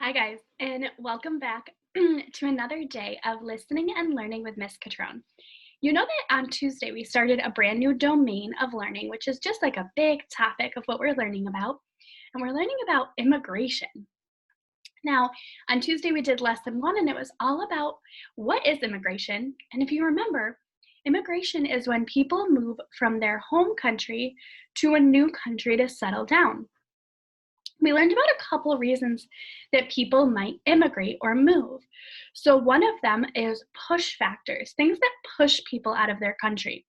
Hi, guys, and welcome back to another day of listening and learning with Miss Catrone. You know that on Tuesday we started a brand new domain of learning, which is just like a big topic of what we're learning about, and we're learning about immigration. Now, on Tuesday we did lesson one, and it was all about what is immigration. And if you remember, immigration is when people move from their home country to a new country to settle down. We learned about a couple of reasons that people might immigrate or move. So, one of them is push factors, things that push people out of their country.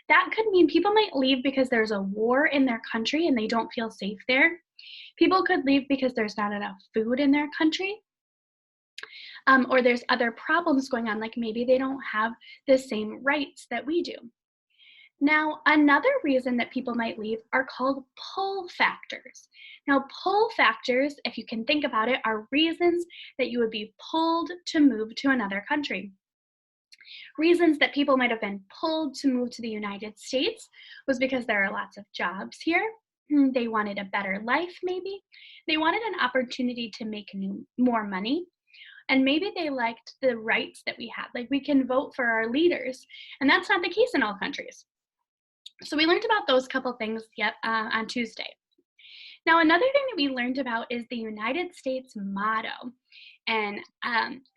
That could mean people might leave because there's a war in their country and they don't feel safe there. People could leave because there's not enough food in their country, or there's other problems going on, like maybe they don't have the same rights that we do. Now, another reason that people might leave are called pull factors. Now, pull factors, if you can think about it, are reasons that you would be pulled to move to another country. Reasons that people might have been pulled to move to the United States was because there are lots of jobs here. They wanted a better life, maybe. They wanted an opportunity to make more money. And maybe they liked the rights that we have. Like we can vote for our leaders. And that's not the case in all countries. So we learned about those couple things on Tuesday. Now, another thing that we learned about is the United States motto. And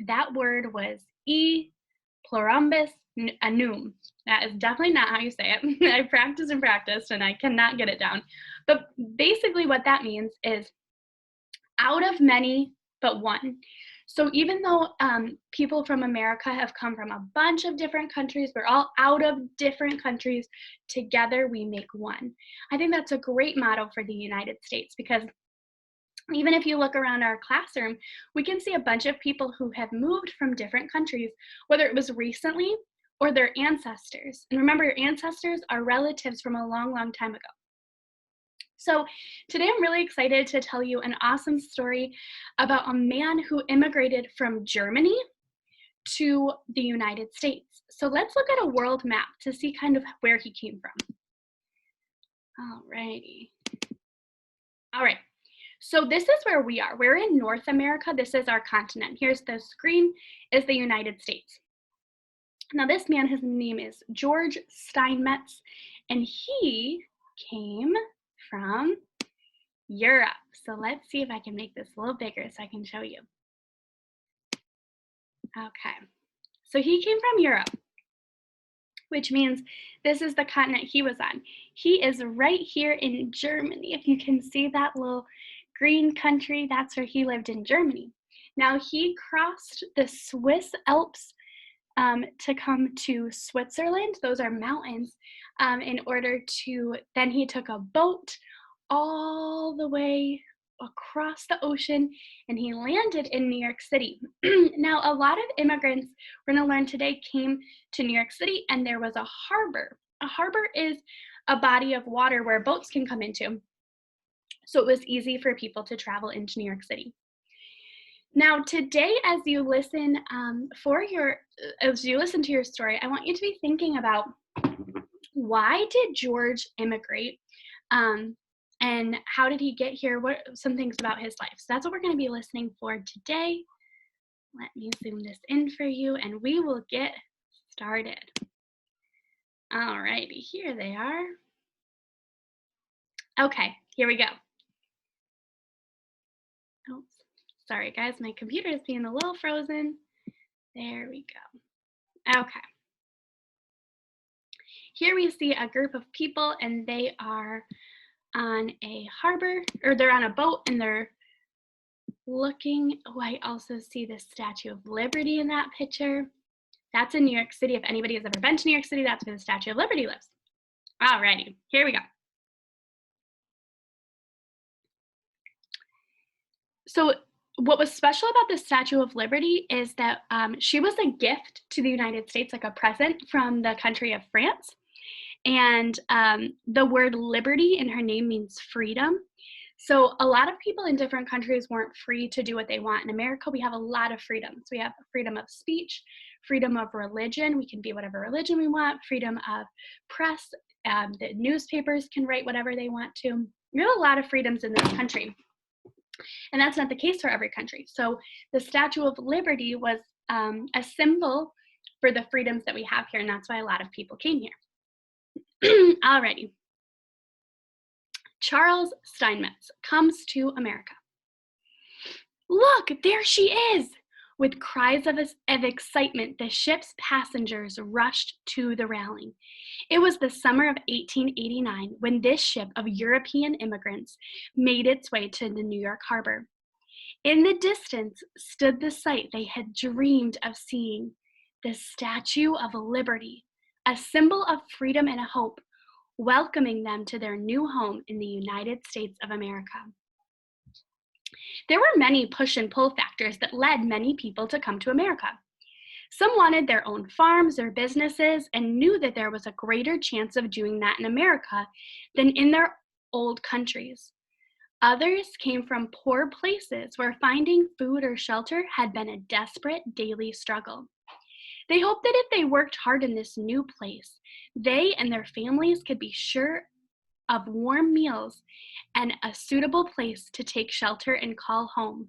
that word was E pluribus unum. That is definitely not how you say it. I practiced and practiced, and I cannot get it down. But basically what that means is out of many, but one. So even though people from America have come from a bunch of different countries, we're all out of different countries, together we make one. I think that's a great motto for the United States because even if you look around our classroom, we can see a bunch of people who have moved from different countries, whether it was recently or their ancestors. And remember, your ancestors are relatives from a long, long time ago. So today I'm really excited to tell you an awesome story about a man who immigrated from Germany to the United States. So let's look at a world map to see kind of where he came from. Alrighty. All right. So this is where we are. We're in North America. This is our continent. Here's the screen is the United States. Now this man, his name is George Steinmetz, and he came from Europe. So let's see if I can make this a little bigger so I can show you. Okay, so he came from Europe, which means this is the continent he was on. He is right here in Germany. If you can see that little green country, that's where he lived in Germany. Now he crossed the Swiss Alps to come to Switzerland. Those are mountains. In order to, then he took a boat all the way across the ocean and he landed in New York City. Now, a lot of immigrants we're going to learn today came to New York City and there was a harbor. A harbor is a body of water where boats can come into. So it was easy for people to travel into New York City. Now, today, as you listen to your story, I want you to be thinking about why did George immigrate, and how did he get here? What some things about his life? So that's what we're going to be listening for today. Let me zoom this in for you, and we will get started. All righty, here they are. Okay, here we go. Oops. Sorry, guys, my computer is being a little frozen. There we go. Okay. Here we see a group of people and they are on a harbor, or they're on a boat and they're looking. Oh, I also see the Statue of Liberty in that picture. That's in New York City. If anybody has ever been to New York City, that's where the Statue of Liberty lives. Alrighty, here we go. So what was special about the Statue of Liberty is that she was a gift to the United States, like a present from the country of France. And the word liberty in her name means freedom. So a lot of people in different countries weren't free to do what they want. In America, we have a lot of freedoms. We have freedom of speech, freedom of religion. We can be whatever religion we want, freedom of press. The newspapers can write whatever they want to. We have a lot of freedoms in this country. And that's not the case for every country. So the Statue of Liberty was a symbol for the freedoms that we have here, and that's why a lot of people came here. Alrighty. Charles Steinmetz comes to America. Look, there she is! With cries of excitement, the ship's passengers rushed to the railing. It was the summer of 1889 when this ship of European immigrants made its way to the New York harbor. In the distance stood the sight they had dreamed of seeing, the Statue of Liberty, a symbol of freedom and hope, welcoming them to their new home in the United States of America. There were many push and pull factors that led many people to come to America. Some wanted their own farms or businesses and knew that there was a greater chance of doing that in America than in their old countries. Others came from poor places where finding food or shelter had been a desperate daily struggle. They hoped that if they worked hard in this new place, they and their families could be sure of warm meals and a suitable place to take shelter and call home.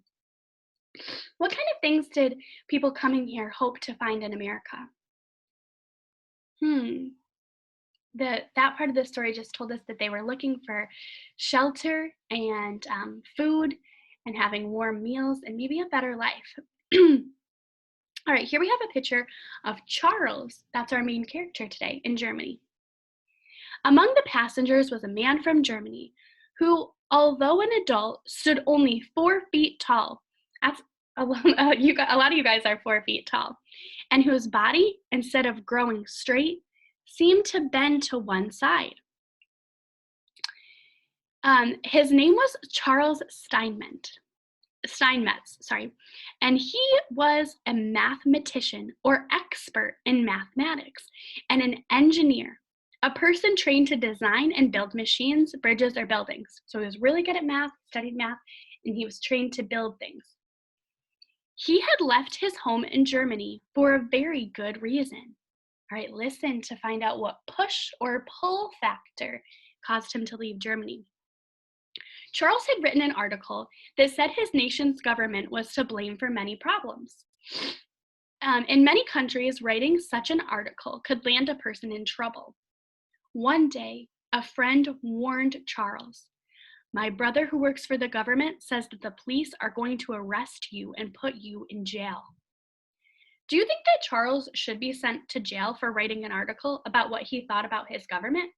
What kind of things did people coming here hope to find in America? That part of the story just told us that they were looking for shelter and food and having warm meals and maybe a better life. All right, here we have a picture of Charles, that's our main character today, in Germany. Among the passengers was a man from Germany who, although an adult, stood only 4 feet tall. That's a lot of you guys are 4 feet tall, and whose body, instead of growing straight, seemed to bend to one side. His name was Charles Steinmetz, and he was a mathematician or expert in mathematics and an engineer, a person trained to design and build machines, bridges, or buildings. So he was really good at math, studied math, and he was trained to build things. He had left his home in Germany for a very good reason. All right, listen to find out what push or pull factor caused him to leave Germany. Charles had written an article that said his nation's government was to blame for many problems. In many countries, writing such an article could land a person in trouble. One day, a friend warned Charles, "My brother who works for the government says that the police are going to arrest you and put you in jail." Do you think that Charles should be sent to jail for writing an article about what he thought about his government?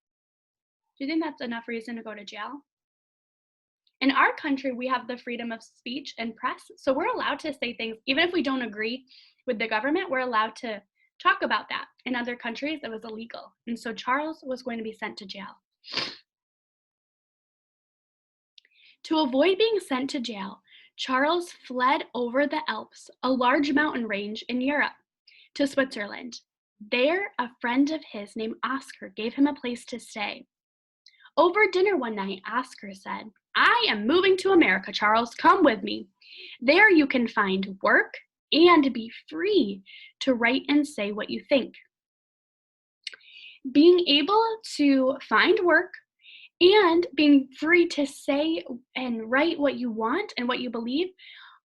Do you think that's enough reason to go to jail? In our country, we have the freedom of speech and press, so we're allowed to say things, even if we don't agree with the government, we're allowed to talk about that. In other countries, it was illegal, and so Charles was going to be sent to jail. To avoid being sent to jail, Charles fled over the Alps, a large mountain range in Europe, to Switzerland. There, a friend of his named Oscar gave him a place to stay. Over dinner one night, Oscar said, "I am moving to America, Charles. Come with me. There you can find work and be free to write and say what you think." Being able to find work and being free to say and write what you want and what you believe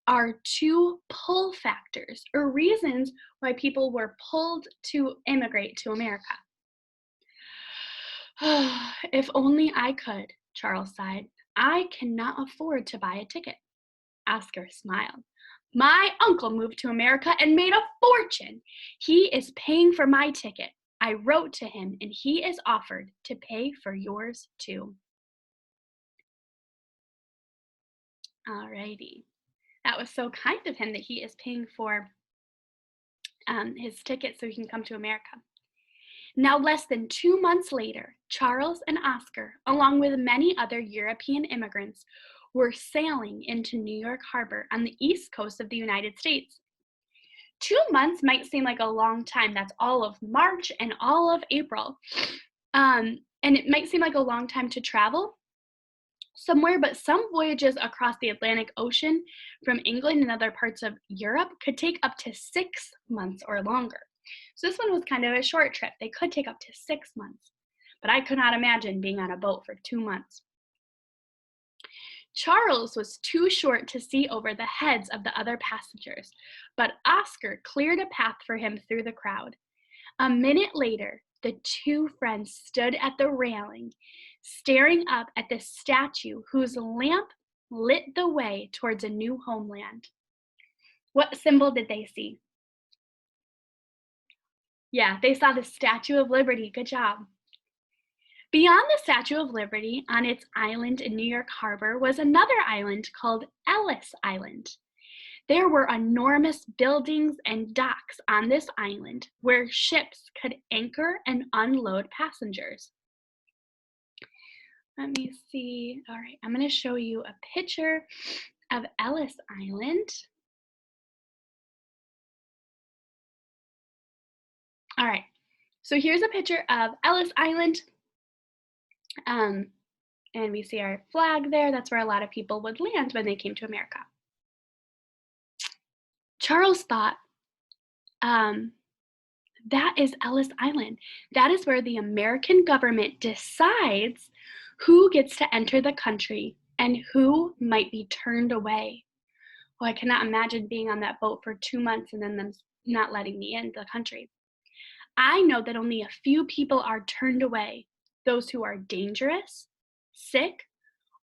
are 2 pull factors or reasons why people were pulled to immigrate to America. "If only I could," Charles sighed. "I cannot afford to buy a ticket." Oscar smiled. "My uncle moved to America and made a fortune. He is paying for my ticket. I wrote to him and he is offered to pay for yours too." Alrighty. That was so kind of him that he is paying for his ticket so he can come to America. Now, less than 2 months later, Charles and Oscar, along with many other European immigrants, were sailing into New York Harbor on the east coast of the United States. 2 months might seem like a long time. That's all of March and all of April. And it might seem like a long time to travel somewhere, but some voyages across the Atlantic Ocean from England and other parts of Europe could take up to 6 months or longer. So this one was kind of a short trip. They could take up to 6 months, but I could not imagine being on a boat for 2 months. Charles was too short to see over the heads of the other passengers, but Oscar cleared a path for him through the crowd. A minute later, the two friends stood at the railing, staring up at the statue whose lamp lit the way towards a new homeland. What symbol did they see? Yeah, they saw the Statue of Liberty. Good job. Beyond the Statue of Liberty, on its island in New York Harbor, was another island called Ellis Island. There were enormous buildings and docks on this island where ships could anchor and unload passengers. Let me see. All right, I'm going to show you a picture of Ellis Island. All right, so here's a picture of Ellis Island. And we see our flag there. That's where a lot of people would land when they came to America. Charles thought, that is Ellis Island. That is where the American government decides who gets to enter the country and who might be turned away. Well, I cannot imagine being on that boat for 2 months and then them not letting me into the country. I know that only a few people are turned away, those who are dangerous, sick,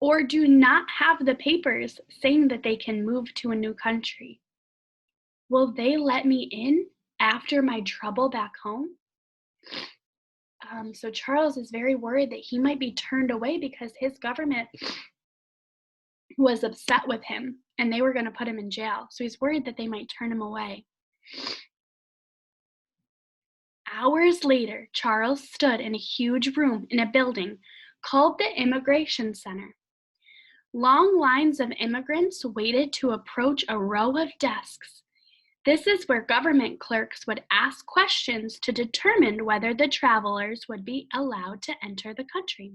or do not have the papers saying that they can move to a new country. Will they let me in after my trouble back home? So Charles is very worried that he might be turned away because his government was upset with him and they were going to put him in jail. So he's worried that they might turn him away. Hours later, Charles stood in a huge room in a building called the Immigration Center. Long lines of immigrants waited to approach a row of desks. This is where government clerks would ask questions to determine whether the travelers would be allowed to enter the country.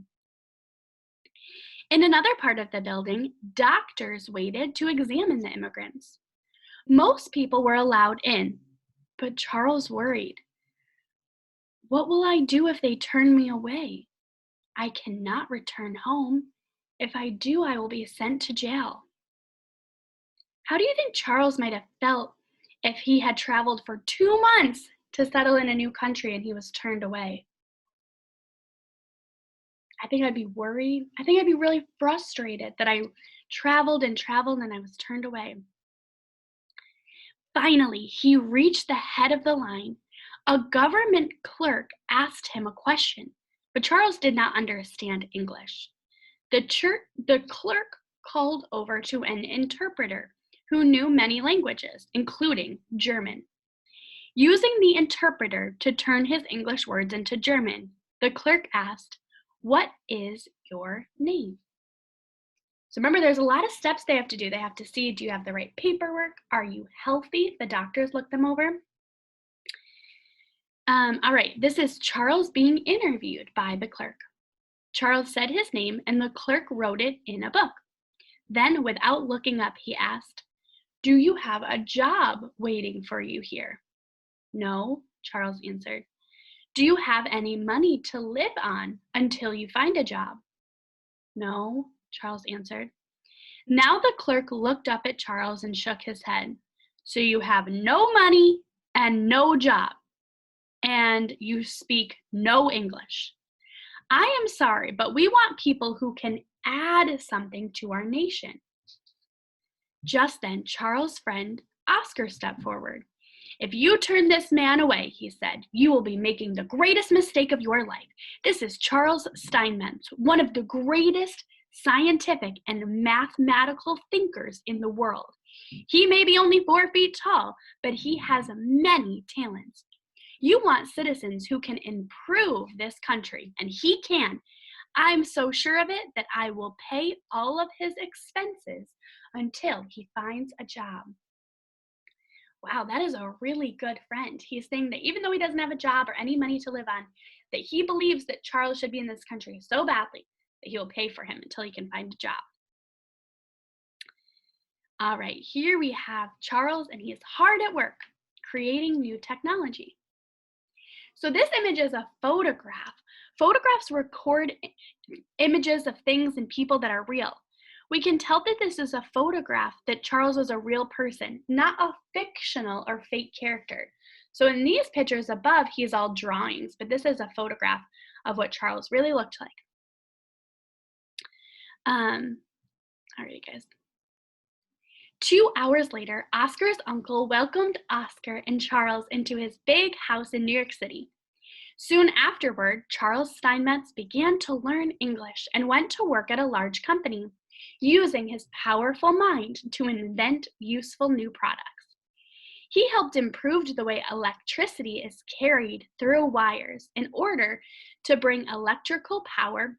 In another part of the building, doctors waited to examine the immigrants. Most people were allowed in, but Charles worried. What will I do if they turn me away? I cannot return home. If I do, I will be sent to jail. How do you think Charles might have felt if he had traveled for 2 months to settle in a new country and he was turned away? I think I'd be worried. I think I'd be really frustrated that I traveled and traveled and I was turned away. Finally, he reached the head of the line. A government clerk asked him a question, but Charles did not understand English. The clerk called over to an interpreter who knew many languages, including German. Using the interpreter to turn his English words into German, the clerk asked, "What is your name?" So remember, there's a lot of steps they have to do. They have to see, do you have the right paperwork? Are you healthy? The doctors look them over. All right, this is Charles being interviewed by the clerk. Charles said his name and the clerk wrote it in a book. Then, without looking up, he asked, "Do you have a job waiting for you here?" "No," Charles answered. "Do you have any money to live on until you find a job?" "No," Charles answered. Now the clerk looked up at Charles and shook his head. "So you have no money and no job, and you speak no English. I am sorry, but we want people who can add something to our nation." Just then, Charles' friend Oscar stepped forward. "If you turn this man away," he said, "you will be making the greatest mistake of your life. This is Charles Steinmetz, one of the greatest scientific and mathematical thinkers in the world. He may be only 4 feet tall, but he has many talents. You want citizens who can improve this country, and he can. I'm so sure of it that I will pay all of his expenses until he finds a job." Wow, that is a really good friend. He's saying that even though he doesn't have a job or any money to live on, that he believes that Charles should be in this country so badly that he will pay for him until he can find a job. All right, here we have Charles, and he is hard at work creating new technology. So this image is a photograph. Photographs record images of things and people that are real. We can tell that this is a photograph that Charles was a real person, not a fictional or fake character. So in these pictures above, he's all drawings, but this is a photograph of what Charles really looked like. All right, guys. 2 hours later, Oscar's uncle welcomed Oscar and Charles into his big house in New York City. Soon afterward, Charles Steinmetz began to learn English and went to work at a large company, using his powerful mind to invent useful new products. He helped improve the way electricity is carried through wires in order to bring electrical power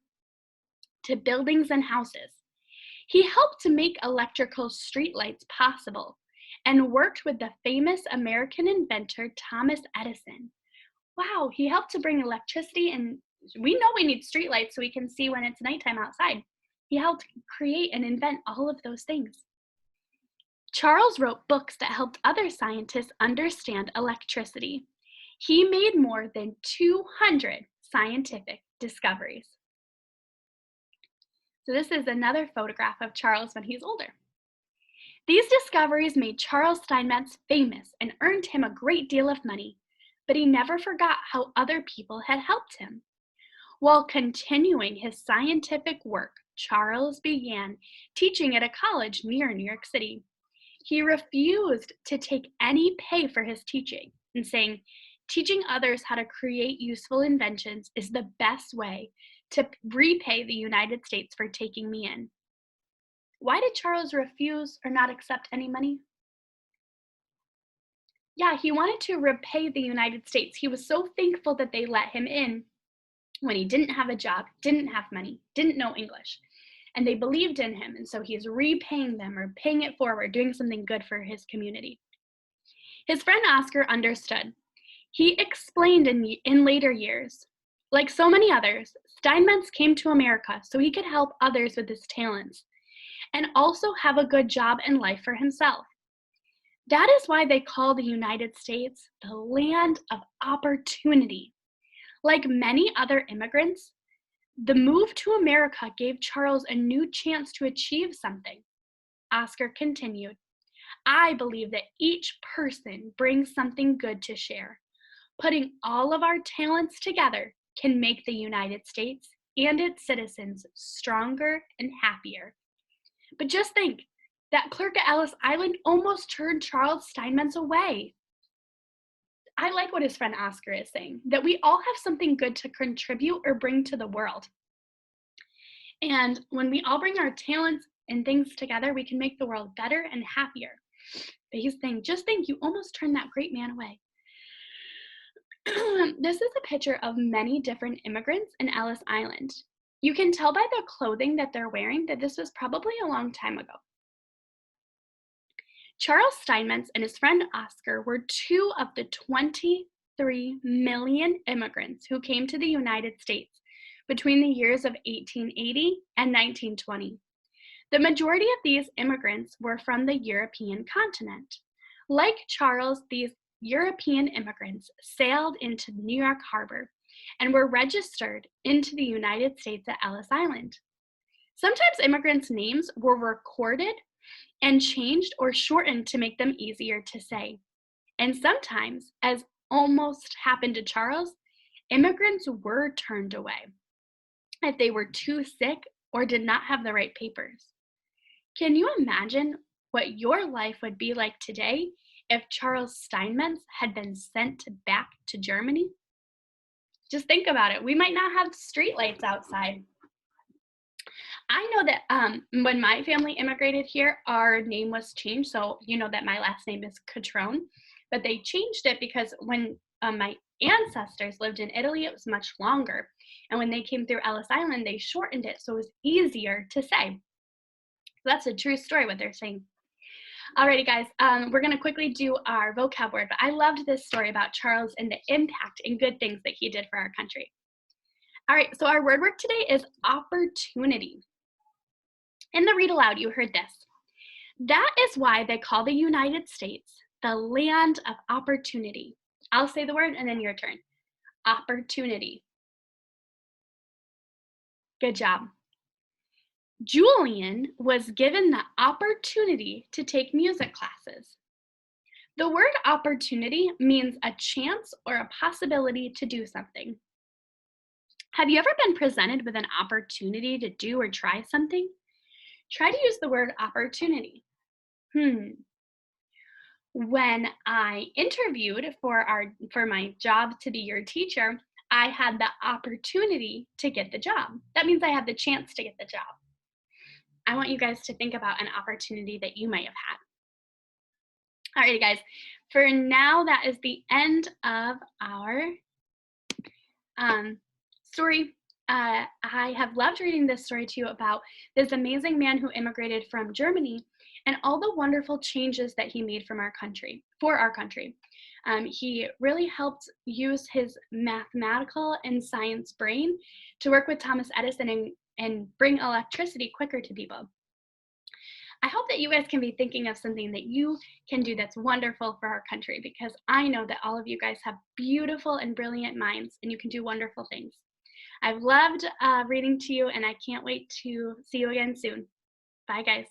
to buildings and houses. He helped to make electrical streetlights possible and worked with the famous American inventor Thomas Edison. Wow, he helped to bring electricity, and we know we need streetlights so we can see when it's nighttime outside. He helped create and invent all of those things. Charles wrote books that helped other scientists understand electricity. He made more than 200 scientific discoveries. So this is another photograph of Charles when he's older. These discoveries made Charles Steinmetz famous and earned him a great deal of money, but he never forgot how other people had helped him. While continuing his scientific work, Charles began teaching at a college near New York City. He refused to take any pay for his teaching and saying, "Teaching others how to create useful inventions is the best way to repay the United States for taking me in." Why did Charles refuse or not accept any money? Yeah, he wanted to repay the United States. He was so thankful that they let him in when he didn't have a job, didn't have money, didn't know English, and they believed in him. And so he's repaying them or paying it forward, doing something good for his community. His friend Oscar understood. He explained in later years, like so many others, Steinmetz came to America so he could help others with his talents and also have a good job and life for himself. That is why they call the United States the land of opportunity. Like many other immigrants, the move to America gave Charles a new chance to achieve something. Oscar continued, "I believe that each person brings something good to share. Putting all of our talents together can make the United States and its citizens stronger and happier." But just think, that clerk at Ellis Island almost turned Charles Steinmetz away. I like what his friend Oscar is saying, that we all have something good to contribute or bring to the world. And when we all bring our talents and things together, we can make the world better and happier. But he's saying, just think, you almost turned that great man away. This is a picture of many different immigrants in Ellis Island. You can tell by the clothing that they're wearing that this was probably a long time ago. Charles Steinmetz and his friend Oscar were two of the 23 million immigrants who came to the United States between the years of 1880 and 1920. The majority of these immigrants were from the European continent. Like Charles, these European immigrants sailed into New York Harbor and were registered into the United States at Ellis Island. Sometimes immigrants' names were recorded and changed or shortened to make them easier to say. And sometimes, as almost happened to Charles, immigrants were turned away if they were too sick or did not have the right papers. Can you imagine what your life would be like today if Charles Steinmetz had been sent back to Germany? Just think about it. We might not have streetlights outside. I know that when my family immigrated here, our name was changed. So you know that my last name is Catrone, but they changed it because when my ancestors lived in Italy, it was much longer. And when they came through Ellis Island, they shortened it so it was easier to say. So that's a true story, what they're saying. Alrighty, guys, we're going to quickly do our vocab word, but I loved this story about Charles and the impact and good things that he did for our country. All right, so our word work today is opportunity. In the read aloud, you heard this. That is why they call the United States the land of opportunity. I'll say the word and then your turn. Opportunity. Good job. Julian was given the opportunity to take music classes. The word opportunity means a chance or a possibility to do something. Have you ever been presented with an opportunity to do or try something? Try to use the word opportunity. When I interviewed for my job to be your teacher, I had the opportunity to get the job. That means I had the chance to get the job. I want you guys to think about an opportunity that you might have had. Alrighty, guys. For now, that is the end of our story. I have loved reading this story to you about this amazing man who immigrated from Germany and all the wonderful changes that he made for our country. He really helped use his mathematical and science brain to work with Thomas Edison and bring electricity quicker to people. I hope that you guys can be thinking of something that you can do that's wonderful for our country, because I know that all of you guys have beautiful and brilliant minds and you can do wonderful things. I've loved reading to you, and I can't wait to see you again soon. Bye, guys.